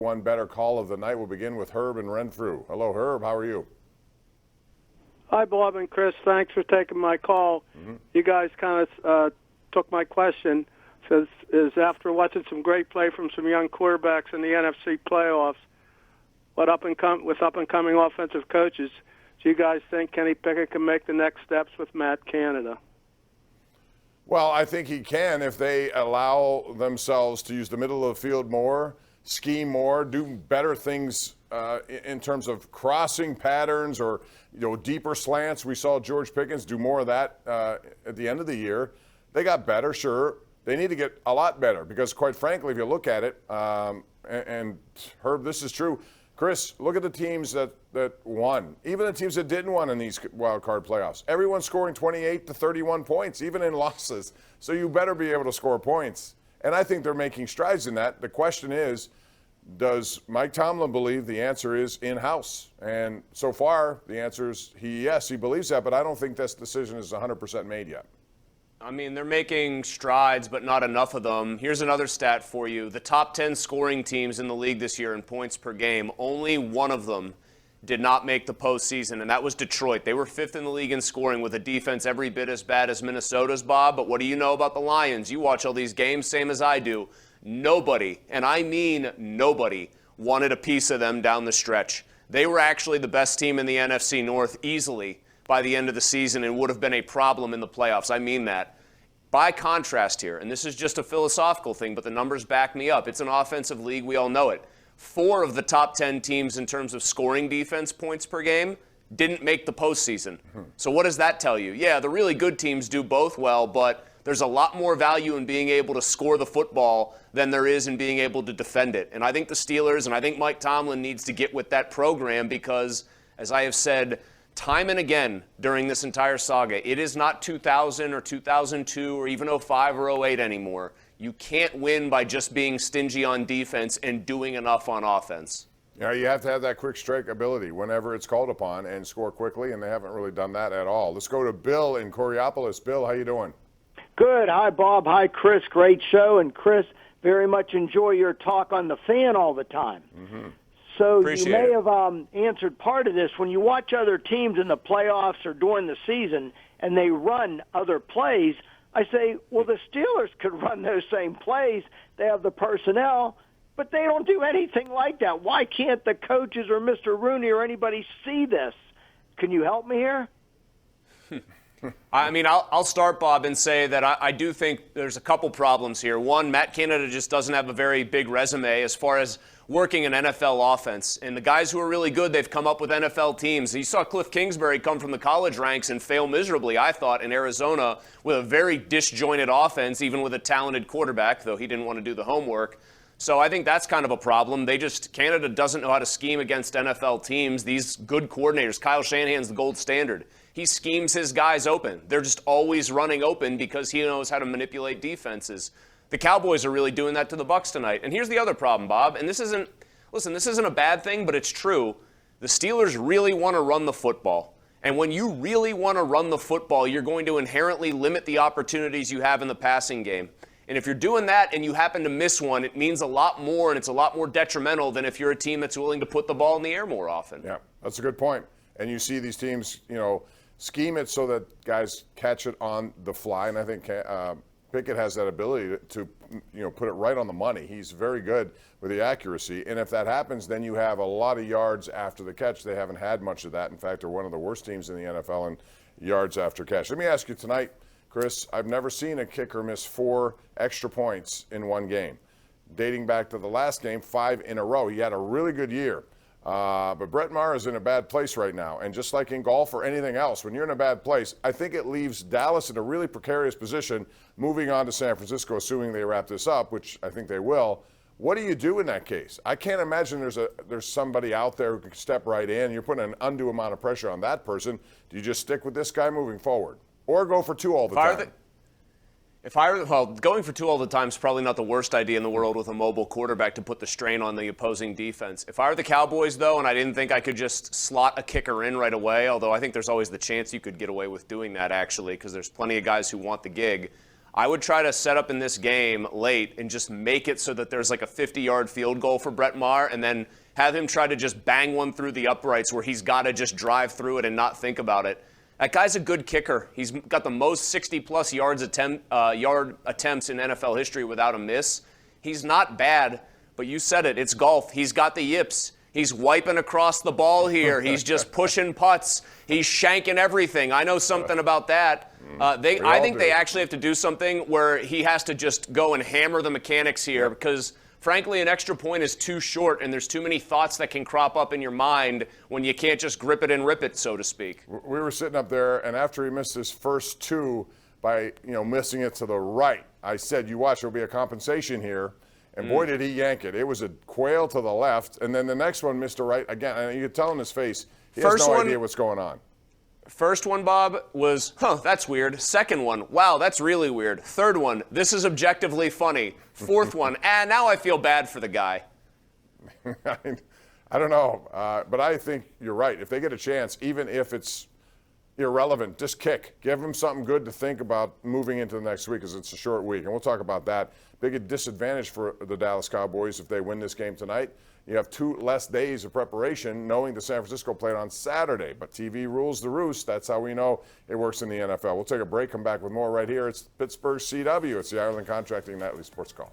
one better call of the night. We'll begin with Herb and Renfrew. Hello, Herb. How are you? Hi, Bob and Chris. Thanks for taking my call. You guys kind of took my question. Says is after watching some great play from some young quarterbacks in the NFC playoffs, with up and coming offensive coaches, do you guys think Kenny Pickett can make the next steps with Matt Canada? Well, I think he can if they allow themselves to use the middle of the field more, scheme more, do better things in terms of crossing patterns or deeper slants. We saw George Pickens do more of that at the end of the year. They got better, sure. They need to get a lot better because, quite frankly, if you look at it, and Herb, this is true. Chris, look at the teams that won, even the teams that didn't win in these wild card playoffs. Everyone's scoring 28 to 31 points, even in losses. So you better be able to score points. And I think they're making strides in that. The question is, does Mike Tomlin believe? The answer is in-house. And so far, the answer is yes, he believes that, but I don't think this decision is 100% made yet. I mean, they're making strides, but not enough of them. Here's another stat for you. The top 10 scoring teams in the league this year in points per game, only one of them did not make the postseason, and that was Detroit. They were fifth in the league in scoring with a defense every bit as bad as Minnesota's, Bob. But what do you know about the Lions? You watch all these games, same as I do. Nobody, and I mean nobody, wanted a piece of them down the stretch. They were actually the best team in the NFC North easily by the end of the season and would have been a problem in the playoffs. I mean that. By contrast here, and this is just a philosophical thing, but the numbers back me up. It's an offensive league. We all know it. 4 of the top 10 teams in terms of scoring defense points per game didn't make the postseason. So what does that tell you? Yeah, the really good teams do both well, but there's a lot more value in being able to score the football than there is in being able to defend it. And I think the Steelers and I think Mike Tomlin needs to get with that program because, as I have said time and again during this entire saga, it is not 2000 or 2002 or even 05 or 08 anymore. You can't win by just being stingy on defense and doing enough on offense. Yeah, you have to have that quick strike ability whenever it's called upon and score quickly, and they haven't really done that at all. Let's go to Bill in Coriopolis. Bill, how you doing? Good. Hi, Bob. Hi, Chris. Great show. And, Chris, very much enjoy your talk on the fan all the time. So Appreciate you may it. have answered part of this. When you watch other teams in the playoffs or during the season and they run other plays, I say, well, the Steelers could run those same plays. They have the personnel, but they don't do anything like that. Why can't the coaches or Mr. Rooney or anybody see this? Can you help me here? I mean, I'll start, Bob, and say that I do think there's a couple problems here. One, Matt Canada just doesn't have a very big resume as far as working an NFL offense. And the guys who are really good, they've come up with NFL teams. You saw Cliff Kingsbury come from the college ranks and fail miserably, I thought, in Arizona with a very disjointed offense, even with a talented quarterback, though he didn't want to do the homework. So I think that's kind of a problem. Canada doesn't know how to scheme against NFL teams. These good coordinators, Kyle Shanahan's the gold standard. He schemes his guys open. They're just always running open because he knows how to manipulate defenses. The Cowboys are really doing that to the Bucs tonight. And here's the other problem, Bob, and this isn't a bad thing, but it's true. The Steelers really want to run the football. And when you really want to run the football, you're going to inherently limit the opportunities you have in the passing game. And if you're doing that and you happen to miss one, it means a lot more and it's a lot more detrimental than if you're a team that's willing to put the ball in the air more often. Yeah, that's a good point. And you see these teams, scheme it so that guys catch it on the fly. And I think Pickett has that ability to put it right on the money. He's very good with the accuracy. And if that happens, then you have a lot of yards after the catch. They haven't had much of that. In fact, they're one of the worst teams in the NFL in yards after catch. Let me ask you tonight, Chris, I've never seen a kicker miss 4 extra points in one game. Dating back to the last game, 5 in a row. He had a really good year. But Brett Maher is in a bad place right now. And just like in golf or anything else, when you're in a bad place, I think it leaves Dallas in a really precarious position moving on to San Francisco, assuming they wrap this up, which I think they will. What do you do in that case? I can't imagine there's somebody out there who can step right in. You're putting an undue amount of pressure on that person. Do you just stick with this guy moving forward? Or go for 2 all the time? Going for 2 all the time is probably not the worst idea in the world with a mobile quarterback to put the strain on the opposing defense. If I were the Cowboys, though, and I didn't think I could just slot a kicker in right away, although I think there's always the chance you could get away with doing that, actually, because there's plenty of guys who want the gig, I would try to set up in this game late and just make it so that there's like a 50-yard field goal for Brett Maher, and then have him try to just bang one through the uprights where he's got to just drive through it and not think about it. That guy's a good kicker. He's got the most 60-plus yard attempts in NFL history without a miss. He's not bad, but you said it. It's golf. He's got the yips. He's wiping across the ball here. He's just pushing putts. He's shanking everything. I know something about that. I think they actually have to do something where he has to just go and hammer the mechanics here because, frankly, an extra point is too short and there's too many thoughts that can crop up in your mind when you can't just grip it and rip it, so to speak. We were sitting up there, and after he missed his first two by missing it to the right, I said, you watch, there'll be a compensation here. And boy, did he yank it. It was a quail to the left, and then the next one missed a right again. And you could tell in his face, he has no idea what's going on. First one, Bob, was, that's weird. Second one, wow, that's really weird. Third one, this is objectively funny. Fourth one, now I feel bad for the guy. I don't know, but I think you're right. If they get a chance, even if it's irrelevant, just kick. Give them something good to think about moving into the next week because it's a short week, and we'll talk about that. Big disadvantage for the Dallas Cowboys if they win this game tonight. You have 2 less days of preparation knowing the San Francisco played on Saturday, but TV rules the roost. That's how we know it works in the NFL. We'll take a break, come back with more right here. It's Pittsburgh CW. It's the Ireland Contracting Nightly Sports Call.